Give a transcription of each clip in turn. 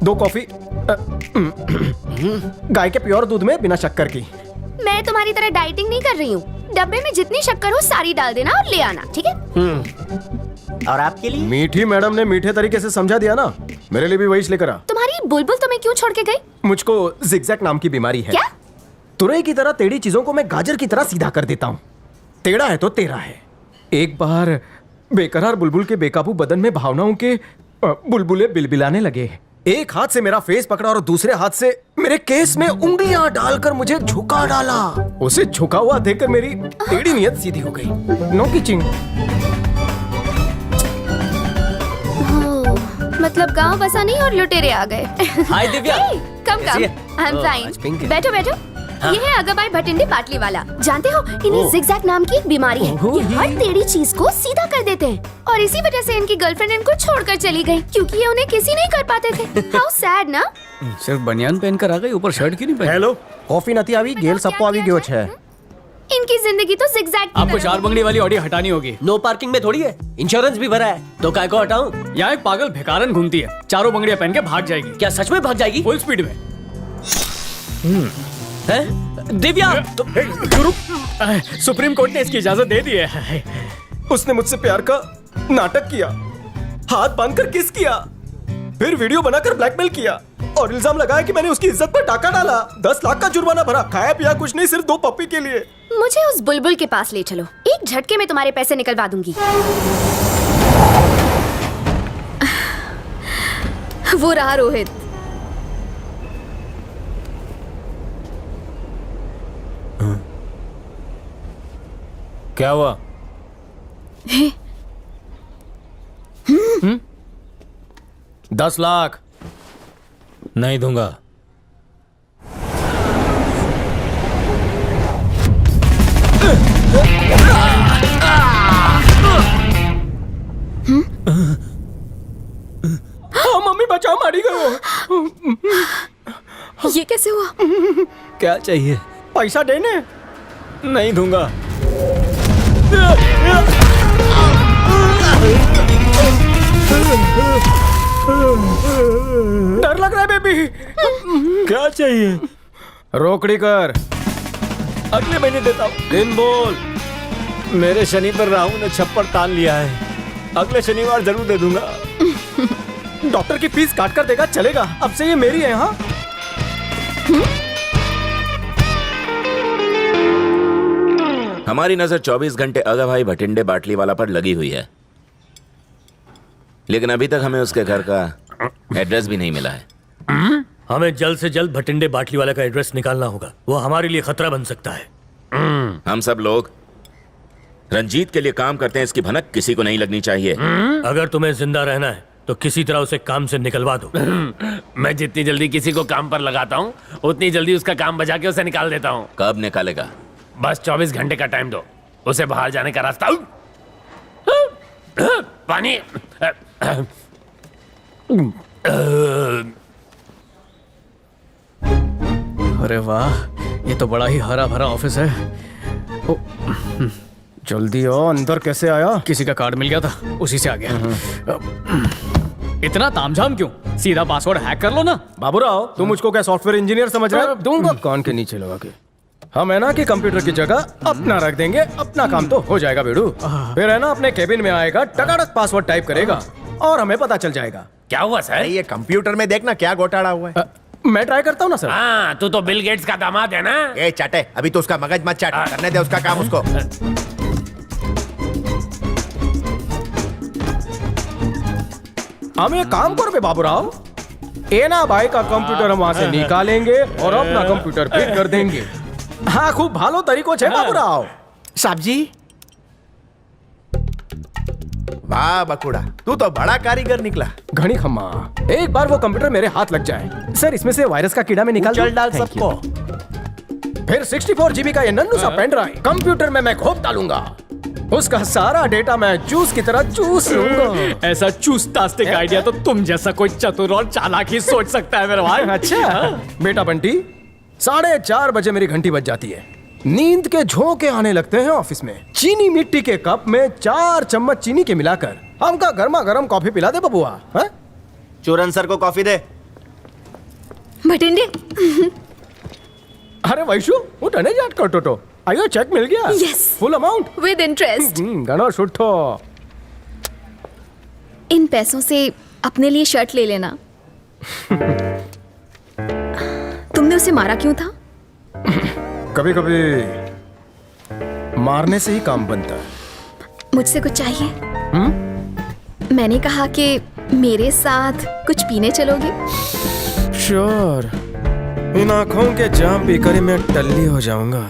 2 coffee गाय के pure दूध में बिना शक्कर की। मैं तुम्हारी तरह डाइटिंग नहीं कर रही हूँ। डब्बे में जितनी शक्कर हो सारी डाल देना और ले आना, ठीक है? और आपके लिए? मीठी मैडम ने मीठे तरीके से समझा दिया ना, मेरे लिए भी वही लेकर आ। तुम्हारी बुलबुल तुम्हें क्यों छोड़ के गई? मुझको जिगजैग नाम की बीमारी है। क्या? तुरई की तरह टेढ़ी चीजों को मैं गाजर की तरह सीधा कर देता हूँ। टेढ़ा है तो तेरा है। एक बार बेकरार बुलबुल के बेकाबू बदन में भावनाओं के बुलबुले बिलबिलाने लगे। एक हाथ से मेरा फेस पकड़ा और दूसरे हाथ से मेरे केस में उंगलियां डालकर मुझे झुका डाला। उसे झुका हुआ देखकर मेरी टेढ़ी नियत सीधी हो गई। नो किचिंग। मतलब गांव बसा नहीं और लुटेरे आ गए। हाय दिव्या। कम आई एम फाइन। बैठो बैठो। ये है अगबाई भटिंडे बाटली वाला। जानते हो इन्हें जिगजैग नाम की एक बीमारी है। ये हर टेढ़ी चीज को सीधा कर देते हैं और इसी वजह से इनकी गर्लफ्रेंड इनको छोड़कर चली गई क्योंकि ये उन्हें किसी नहीं कर पाते थे। हाउ सैड ना। सिर्फ बनियान पहनकर आ गई, ऊपर शर्ट क्यों नहीं पहनी? हेलो, कॉफी नती आवी गेल सबको आवी गयो छे। इनकी जिंदगी तो जिगजैग की आपको तरह 4 बंगड़ी वाली ऑडी हटानी होगी। नो पार्किंग में थोड़ी है, इंश्योरेंस भी भरा है, तो काय को हटाऊं? यहाँ एक पागल भिखारन घूमती है, 4 बंगड़ियां पहन के भाग जाएगी। क्या सच में भाग जाएगी? फुल स्पीड में। हैं? दिव्या सुप्रीम कोर्ट ने इसकी इजाजत दे दी है। उसने मुझसे प्यार का नाटक किया, हाथ बांधकर किस किया, फिर वीडियो बनाकर ब्लैकमेल किया और इल्जाम लगाया कि मैंने उसकी इज्जत पर टाका डाला। 10 लाख का जुर्माना भरा। खाया पिया कुछ नहीं, सिर्फ 2 पप्पी के लिए। मुझे उस बुलबुल के पास ले चलो, एक झटके में तुम्हारे पैसे निकलवा दूंगी। वो रहा रोहित। क्या हुआ? 10 लाख नहीं दूंगा। मम्मी बचाओ, मारी गयो। ये कैसे हुआ? क्या चाहिए? पैसा देने। नहीं दूंगा। डर लग रहा है बेबी। क्या चाहिए? रोकड़ी कर। अगले महीने देता हूँ। दिन बोल। मेरे शनि पर राहु ने छप्पर तान लिया है, अगले शनिवार जरूर दे दूंगा। डॉक्टर की फीस काट कर देगा, चलेगा? अब से ये मेरी है। हाँ, हमारी नजर 24 घंटे अगभाई भटिंडे बाटली वाला पर लगी हुई है, लेकिन अभी तक हमें उसके घर का एड्रेस भी नहीं मिला है। हमें जल्द से जल्द भटिंडे बाटली वाले का एड्रेस निकालना होगा, वो हमारे लिए खतरा बन सकता है। हम सब लोग रंजीत के लिए काम करते हैं, इसकी भनक किसी को नहीं लगनी चाहिए। अगर तुम्हें जिंदा रहना है तो किसी तरह उसे काम से निकलवा दो। मैं जितनी जल्दी किसी को काम पर लगाता हूँ उतनी जल्दी उसका काम बजा के उसे निकाल देता हूँ। कब निकालेगा? बस 24 घंटे का टाइम दो, उसे बाहर जाने का रास्ता। पानी। अरे वाह, ये तो बड़ा ही हरा भरा ऑफिस है। ओ, जल्दी आओ। अंदर कैसे आया? किसी का कार्ड मिल गया था, उसी से आ गया। इतना तामझाम क्यों? सीधा पासवर्ड हैक कर लो ना। बाबूराव, तुम मुझको क्या सॉफ्टवेयर इंजीनियर समझ रहे हो? दूंगा कान के नीचे लगा के। हम है ना कि कंप्यूटर की जगह अपना रख देंगे, अपना काम तो हो जाएगा बेड़ू। फिर है ना अपने केबिन में आएगा, टकाटक पासवर्ड टाइप करेगा और हमें पता चल जाएगा। क्या हुआ सर? ये कंप्यूटर में देखना क्या घोटाला हुआ है। मैं ट्राई करता हूँ ना सर। हाँ, तू तो बिल गेट्स का दामाद है ना। ए चाटे, अभी तो उसका मगज मत चाट, करने दे उसका काम उसको। हम एक काम करो बे बाबूराव, एना भाई का कंप्यूटर हम वहाँ से निकालेंगे और अपना कंप्यूटर फिट कर देंगे। हाँ, खूब भालो तरीको छे बाबूराव। साहब जी, वाह बकुड़ा, तू तो बड़ा कारीगर निकला। घनी खम्मा, एक बार वो कंप्यूटर मेरे हाथ लग जाए सर, इसमें से वायरस का कीड़ा में निकाल चल डाल Thank सबको। फिर 64 GB का ये नन्नू सा पेन ड्राइव कंप्यूटर में मैं खोप डालूंगा। उसका सारा डेटा मैं जूस की तरह चूस लूंगा। ऐसा चूसतास्ते का आइडिया तो तुम जैसा कोई चतुर और चालाक ही सोच सकता है मेरे भाई। अच्छा बेटा बंटी, 4:30 बजे मेरी घंटी बज जाती है। नींद के झोंके आने लगते हैं ऑफिस में। चीनी मिट्टी के कप में 4 चम्मच चीनी के मिलाकर हमका गर्मा गर्म कॉफी पिला दे बबुआ। हाँ? चूरन सर को कॉफी दे। भटिंडे अरे वैशु उठ नहीं जाट कर टोटो। आयो चेक मिल गया? Yes. Full amount. With interest. गणो सुठो। इन पैसों से अपने लिए शर्ट ले लेना। तुमने उसे मारा क्यों था? कभी कभी मारने से ही काम बनता है। मुझसे कुछ चाहिए? मैंने कहा कि मेरे साथ कुछ पीने चलोगे? श्योर। इन आंखों के जाम पीकर ही मैं टल्ली हो जाऊंगा।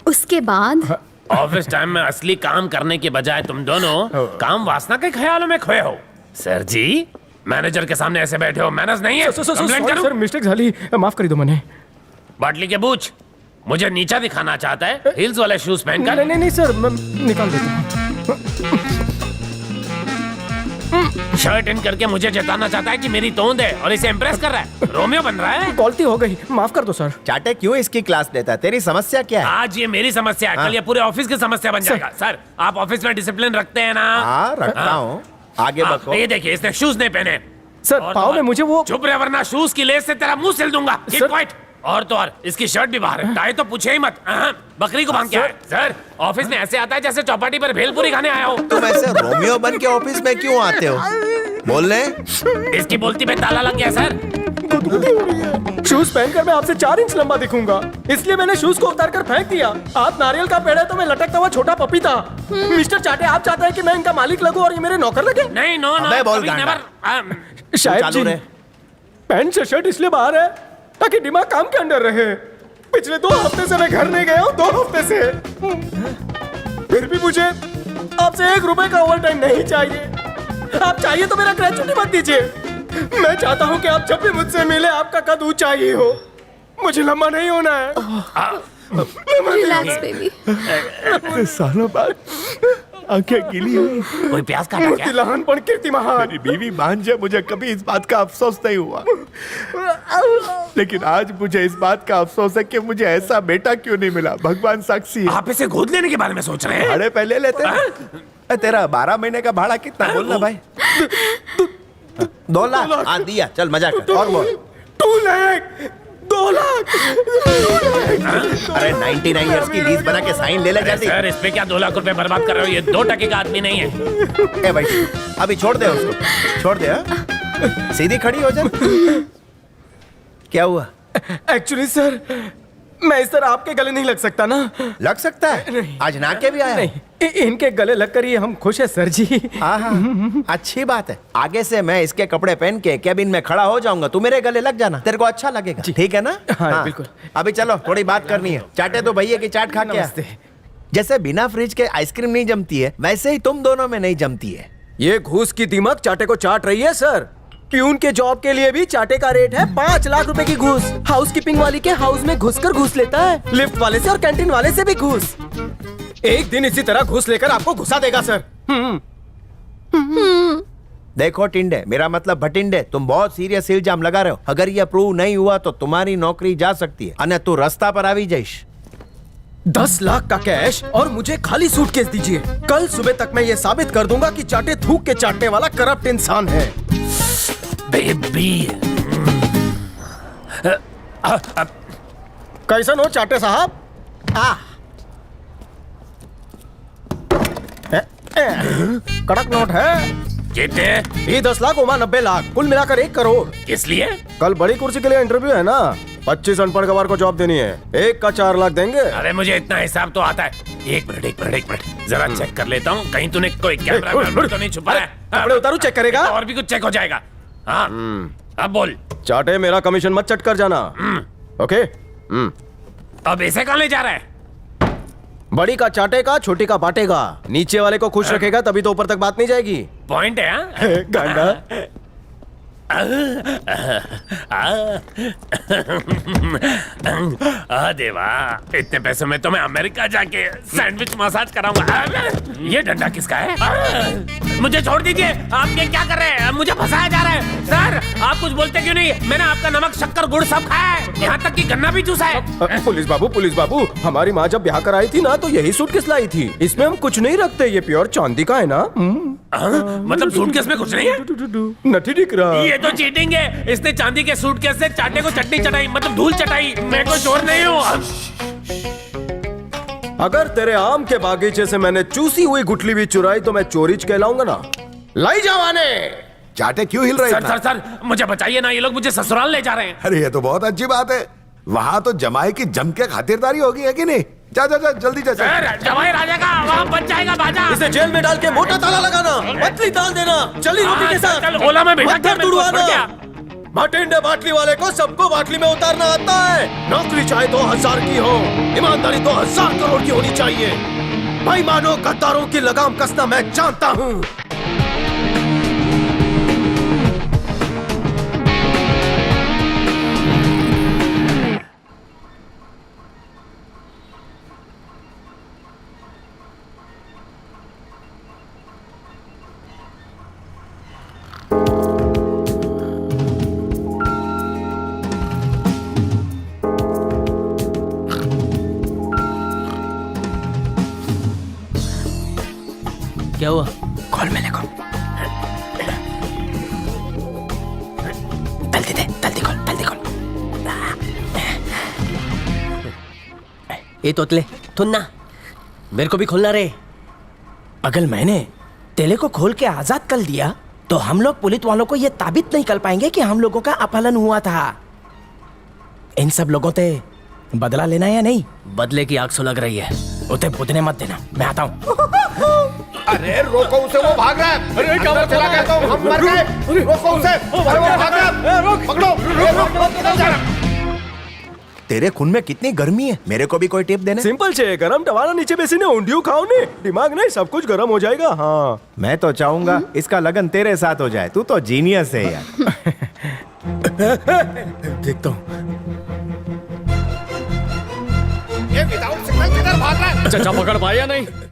उसके बाद ऑफिस टाइम में असली काम करने के बजाय तुम दोनों काम वासना के ख्यालों में खोए हो। सर जी, मैनेजर के सामने ऐसे बैठे हो, मैनर्स नहीं है। कंप्लेंट करूं? सर मिस्टेक झाली, माफ कर दो मैंने। बाटली के बूच मुझे नीचा दिखाना चाहता है हील्स वाले शूज पहनकर? नहीं सर, मैं निकाल देता हूँ। शर्ट इन करके मुझे जताना चाहता है कि मेरी तोंद है और इसे इम्प्रेस कर रहा है। रोमियो बन रहा है। गलती हो गई, माफ कर दो सर। चाटे क्यों इसकी क्लास लेता है? तेरी समस्या क्या है? आज ये मेरी समस्या है, कल ये पूरे ऑफिस की समस्या बन जाएगा। सर, आप ऑफिस में डिसिप्लिन रखते हैं ना? हाँ रखता हूँ। आगे हाँ, बको। ये देखिए, इसने शूज नहीं पहने। सर और पाँव तो में और, मुझे वो चुप रहे वरना शूज की लेस से तेरा मुंह सिल दूंगा। Keep sir- quiet। और तो और इसकी शर्ट भी बाहर है। टाई तो पूछे ही मत। बकरी को बांध के आए। सर, ऑफिस में ऐसे आता है जैसे चौपाटी पर भेलपुरी खाने आया हो। तुम ऐसे रोमियो बन के ऑफिस में क्यों आते हो? बोलने। इसकी बोलती में ताला लग गया सर। शूज पहनकर मैं आपसे 4 इंच लंबा दिखूंगा, इसलिए मैंने शूज को उतार कर फेंक दिया। आप नारियल का पेड़ है तो मैं लटकता हुआ छोटा पपीता। मिस्टर चाटे, आप चाहते हैं कि मैं इनका मालिक लगूं और ये मेरे नौकर लगे? नहीं, नो नो, अबे बोल कभी गांडा। never। शायद चालू जी, रहे। पैंट से शर्ट इसलिए बाहर है ताकि दिमाग काम के अंदर रहे। पिछले 2 हफ्ते से मैं घर नहीं गया हूँ, 2 हफ्ते से। फिर भी मुझे आपसे 1 रुपए का ओवर टाइम नहीं चाहिए। आप चाहिए तो मेरा ग्रेचुटी मत दीजिए। मैं चाहता हूँ कि आप जब भी मुझसे मिले आपका कद ऊंचा ही हो। मुझे लंबा नहीं होना है। Relax baby. सालों बाद आंखें गीली हुई। कोई प्यास काटा क्या? लहानपण कीर्ति महान। मेरी बीवी भांजे, मुझे कभी इस बात का अफसोस नहीं हुआ, लेकिन आज मुझे इस बात का अफसोस है कि मुझे ऐसा बेटा क्यों नहीं मिला। भगवान साक्षी है। आप इसे गोद लेने के बारे में सोच रहे हैं? भाड़े पहले लेते हैं। तेरा 12 महीने का भाड़ा कितना? बोलना भाई। 2 लाख। हाँ दिया, चल मजा कर। और बोल। 2 लाख 2 लाख। अरे 99 इयर्स की लीज बना के साइन ले ले जल्दी। सर, इस पे क्या 2 लाख रुपए बर्बाद कर रहे हो? ये 2 टके का आदमी नहीं है। ए भाई, अभी छोड़ दे उसको, छोड़ दे। हाँ? सीधी खड़ी हो जा। क्या हुआ? एक्चुअली सर, मैं इस तरह आपके गले नहीं लग सकता ना। लग सकता है। आज नाके भी आया। नहीं, इनके गले लगकर ही हम खुश है सर जी। हाँ, अच्छी बात है। आगे से मैं इसके कपड़े पहन के केबिन में खड़ा हो जाऊंगा, तू मेरे गले लग जाना, तेरे को अच्छा लगेगा। ठीक है ना? हाँ, बिल्कुल। अभी चलो, थोड़ी बात करनी है। चाटे तो भैया की चाट खा के आ। नमस्ते। जैसे बिना फ्रिज के आइसक्रीम नहीं जमती है, वैसे ही तुम दोनों में नहीं जमती है। ये घूस की दीमक चाटे को चाट रही है सर। प्यून के जॉब के लिए भी चाटे का रेट है 5 लाख रुपए की घूस। हाउसकीपिंग वाली के हाउस में घुसकर घूस लेता है, लिफ्ट वाले से और कैंटीन वाले से भी घूस। एक दिन इसी तरह घूस लेकर आपको घुसा देगा सर। देखो टिंडे, मेरा मतलब भटिंडे, तुम बहुत सीरियस इल्जाम लगा रहे हो। अगर ये प्रूव नहीं हुआ तो तुम्हारी नौकरी जा सकती है, अन्य तू रास्ता पर आवी जाइश। 10 लाख का कैश और मुझे खाली सूटकेस दीजिए। कल सुबह तक मैं ये साबित कर दूंगा कि चाटे थूक के चाटने वाला करप्ट इंसान है। बेबी। कैसन हो चाटे साहब? कड़क नोट है। कितने? ये 10 लाख ओमा 90 लाख, कुल मिलाकर 1 करोड़। किस लिए? कल बड़ी कुर्सी के लिए इंटरव्यू है ना। 25 अनपढ़ गवार को जॉब देनी है। 1 का 4 लाख देंगे। अरे मुझे इतना हिसाब तो आता है। एक मिनट जरा चेक कर लेता हूँ, कहीं तूने कोई कैमरा मैन तो नहीं छुपा है? कपड़े उतारू, चेक करेगा? और भी कुछ चेक हो जाएगा। हाँ, अब बोल। चाटे मेरा कमीशन मत चट कर जाना। ओके। अब इसे कहाँ ले जा रहा है? बड़ी का चाटेगा, छोटी का बांटेगा। नीचे वाले को खुश रखेगा तभी तो ऊपर तक बात नहीं जाएगी। पॉइंट है। हाँ? गांडा। देवा, इतने पैसों में तो मैं अमेरिका जाके सैंडविच मसाज कराऊंगा। ये डंडा किसका है? मुझे छोड़ दीजिए। आप ये क्या कर रहे हैं? मुझे फंसाया जा रहा है। सर आप कुछ बोलते क्यों नहीं? मैंने आपका नमक शक्कर गुड़ सब खाया है, यहाँ तक कि गन्ना भी चूसा है। पुलिस बाबू, हमारी माँ जब ब्याह कराई थी ना तो यही सूटकेस लाई थी। इसमें हम कुछ नहीं रखते, ये प्योर चांदी का है ना। मतलब सूटकेस में कुछ नहीं है? नठी दिख रहा। ये तो चीटिंग है। इसने चांदी के सूटकेस से चाटे को चटनी चटाई, मतलब धूल चटाई। मैं कोई चोर नहीं हूँ। अगर तेरे आम के बागीचे से मैंने चूसी हुई गुठली भी चुराई तो मैं चोरीच कहलाऊंगा ना। लाई जवाने। चाटे क्यों हिल रहे सर सर सर मुझे बचाइए ना, ये लोग मुझे ससुराल ले जा रहे हैं। अरे ये तो बहुत अच्छी बात है। वहाँ तो जमाई की जम के खातिरदारी होगी, है कि नहीं? जा जा जा जल्दी जा। सर जवाई राजा का वहाँ बच जाएगा बाजा। इसे जेल में डाल के मोटा ताला लगाना, पतली दाल देना, चली रोटी के साथ। चल ओला में भेजा क्या? पत्थर तुड़वाना। भाटिंडे बाटली वाले को सबको बाटली में उतारना आता है। नौकरी चाहे 2000 की हो, ईमानदारी 2000 करोड़ की होनी चाहिए। भाई मानो गद्दारों की लगाम कसना मैं जानता हूँ। क्या हुआ? कॉल मेरे को। जल्दी खोल। ये तोतले थुन्ना, मेरे को भी खोलना रे। अगर मैंने तेले को खोल के आजाद कर दिया तो हम लोग पुलिस वालों को ये ताबित नहीं कर पाएंगे कि हम लोगों का अपहरण हुआ था। इन सब लोगों से बदला लेना है या नहीं? बदले की आग सुलग रही है। उसे बुदने मत देना, मैं आता हूँ। अरे रोको उसे, वो भाग रहा है। अरे अंदर चला गया तो हम मर गए। रोको उसे। अरे वो भाग रहा है। पकड़ो। किधर जा रहा है? तेरे खून में कितनी गर्मी है, मेरे को भी कोई टिप देने? सिंपल छे, गरम टवाला नीचे बेसीने ऊंधिયું खाओ ने, दिमाग नहीं सब कुछ गरम हो जाएगा। हाँ मैं तो चाहूंगा इसका लगन तेरे साथ हो जाए। तू तो जीनियस है यार। देखता हूँ। ये विदाउट सिग्नल किधर भाग रहा है? चाचा पकड़ पाया नहीं?